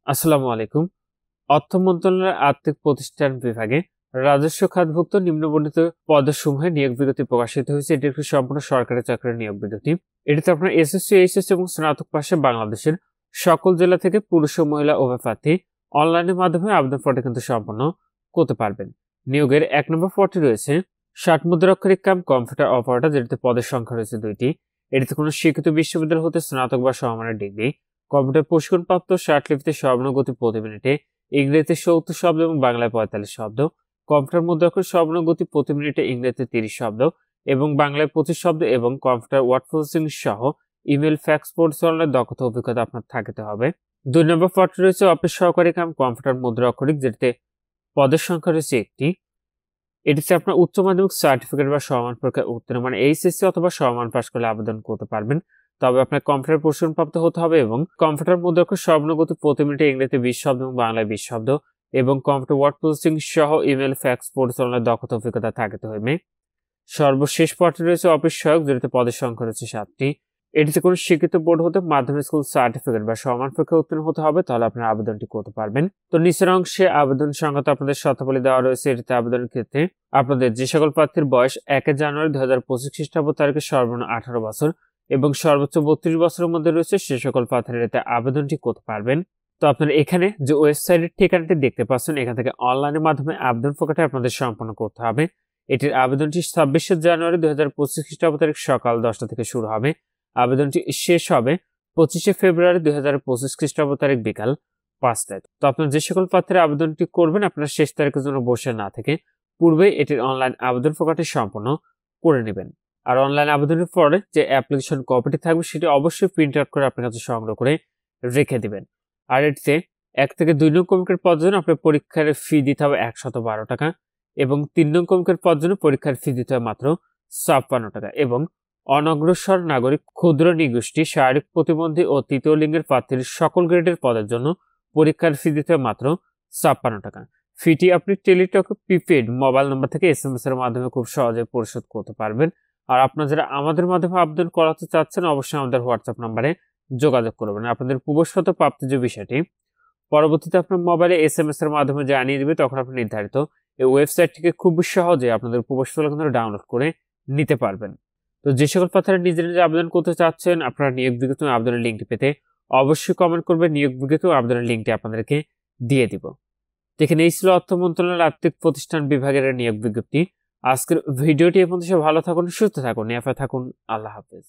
আসসালামু আলাইকুম। অর্থ মন্ত্রণালয়ের আর্থিক প্রতিষ্ঠান বিভাগে রাজস্ব খাতভুক্ত নিম্নবর্ণিত পদসমূহে নিয়োগ বিজ্ঞপ্তি প্রকাশিত হয়েছে। এটি একটি সম্পূর্ণ সরকারি চাকরির নিয়োগ বিজ্ঞপ্তি। এটিতে আপনার এসএসসি, এইচএসসি এবং স্নাতক পাশে বাংলাদেশের সকল জেলা থেকে পুরুষ ও মহিলা উভয় প্রার্থী অনলাইনের মাধ্যমে আবেদন ফর্মটি কিন্তু সম্পন্ন করতে পারবেন। নিয়োগের ১ নম্বর পদটি রয়েছে ৬০ মুদ্রাক্ষরিক কাম কম্পিউটার অপারেটর, যেটিতে পদের সংখ্যা রয়েছে ২টি। এটিতে কোনো শিক্ষিত বিশ্ববিদ্যালয় হতে স্নাতক বা সমমানের ডিগ্রি, কম্পিউটার প্রশিক্ষণপ্রাপ্ত, ষাটলিপিতে সর্বনগতি প্রতি মিনিটে, ইংরেজিতে ৭০ শব্দ এবং বাংলায় ৪৫ শব্দ, কম্পিউটার মুদ্রাক্ষর সর্বনগতি প্রতি মিনিটে ইংরেজিতে ৩০ শব্দ এবং বাংলায় ২৫ শব্দ এবং কম্পিউটার ওয়ার্ড প্রসেসিং সহ ইমেল, ফ্যাক্স পরিচালনার দক্ষতা অভিজ্ঞতা আপনার থাকতে হবে। ২ নম্বর পদটি রয়েছে অফিস সহকারী কাম কম্পিউটার মুদ্রাক্ষরিক, যেটিতে পদের সংখ্যা রয়েছে ১টি। এটিতে আপনার উচ্চ মাধ্যমিক সার্টিফিকেট বা সমমান পরীক্ষায় উত্তীর্ণ মানে এইচএসসি অথবা সমমান পাশ করলে আবেদন করতে পারবেন। তবে আপনার কম্পিউটার প্রশিক্ষণপ্রাপ্ত হতে হবে এবং কম্পিউটার মুদ্রাক্ষর সর্বনগতি প্রতি মিনিটে ইংরেজিতে ২০ শব্দ এবং বাংলায় ২০ শব্দ এবং কম্পিউটার ওয়ার্ড প্রসেসিং সহ ইমেল, ফ্যাক্স পরিচালনার দক্ষতা অভিজ্ঞতা থাকতে হবে। সর্বশেষ পদটি রয়েছে অফিস সহায়ক, যেটিতে পদের সংখ্যা রয়েছে ৭টি। এটিতে কোনো স্বীকৃত বোর্ড হতে মাধ্যমিক স্কুল সার্টিফিকেট বা সমান পরীক্ষায় উত্তীর্ণ হতে হবে, তাহলে আপনার আবেদনটি করতে পারবেন। তো নিচের অংশে আবেদন সংক্রান্ত আপনাদের শর্তাবলী দেওয়া রয়েছে। এটিতে আবেদনের ক্ষেত্রে আপনাদের যে সকল প্রার্থীর বয়স ১ জানুয়ারি ২০২৫ খ্রিস্টাব্দ তারিখে সর্বনিম্ন ১৮ বছর এবং সর্বোচ্চ ৩২ বছরের মধ্যে রয়েছে, সে সকল প্রার্থীরা এতে আবেদনটি করতে পারবেন। তো আপনারা এখানে যে ওয়েবসাইটের ঠিকানাটি দেখতে পাচ্ছেন, এখান থেকে অনলাইনের মাধ্যমে আবেদন প্রক্রিয়াটি আপনাদের সম্পন্ন করতে হবে। এটির আবেদনটি ২৬ জানুয়ারি ২০২৫ খ্রিস্টাব্দ তারিখ সকাল ১০টা থেকে শুরু হবে। আবেদনটি শেষ হবে ২৫ ফেব্রুয়ারি ২০২৫ খ্রিস্টাব্দ তারিখ বিকাল ৫টায়। তো আপনার যে সকল প্রার্থীরা আবেদনটি করবেন, আপনার শেষ তারিখের জন্য বসে না থেকে পূর্বেই এটির অনলাইন আবেদন প্রক্রিয়াটি সম্পন্ন করে নেবেন। আর অনলাইন আবেদনের পরে যে অ্যাপ্লিকেশন কপিটি থাকবে, সেটি অবশ্যই প্রিন্ট আউট করে আপনার কাছে সংগ্রহ করে রেখে দিবেন। আর এটিতে ১ থেকে ২ নং ক্রমিকের পদের জন্য আপনার পরীক্ষার ফি দিতে হবে ১১২ টাকা এবং ৩ নং ক্রমিকের পদের জন্য পরীক্ষার ফি দিতে হবে মাত্র ৫৬ টাকা এবং অনগ্রসর নাগরিক, ক্ষুদ্র নিগোষ্ঠী, শারীরিক প্রতিবন্ধী ও তৃতীয় লিঙ্গের প্রার্থীর সকল গ্রেডের পদের জন্য পরীক্ষার ফি দিতে হবে মাত্র ৫৬ টাকা। ফিটি আপনি টেলিটক প্রিপেড মোবাইল নম্বর থেকে এসএমএস এর মাধ্যমে খুব সহজে পরিশোধ করতে পারবেন। আর আপনারা যারা আমাদের মাধ্যমে আবেদন করাতে চাচ্ছেন, অবশ্যই আমাদের হোয়াটসঅ্যাপ নাম্বারে যোগাযোগ করবেন। আপনাদের পূর্বশত প্রাপ্তির যে বিষয়টি পরবর্তীতে আপনার মোবাইলে এসএমএস এর মাধ্যমে জানিয়ে দিবে, তখন আপনি নির্ধারিত এই ওয়েবসাইট থেকে খুব সহজে আপনাদের প্রবেশফল কিন্তু ডাউনলোড করে নিতে পারবেন। তো যে সকল প্রার্থীরা নিজের নিজে আবেদন করতে চাচ্ছেন, আপনারা নিয়োগ বিজ্ঞপ্তি আবেদনের লিঙ্কটি পেতে অবশ্যই কমেন্ট করবেন। নিয়োগ বিজ্ঞপ্তি আবেদনের লিঙ্কটি আপনাদেরকে দিয়ে দিব। দেখেন, এই ছিল অর্থ মন্ত্রণালয়ের আর্থিক প্রতিষ্ঠান বিভাগের নিয়োগ বিজ্ঞপ্তি। আজকের ভিডিওটি এ পর্যন্ত। ভালো থাকুন, সুস্থ থাকুন, নিরাপদে থাকুন। আল্লাহ হাফেজ।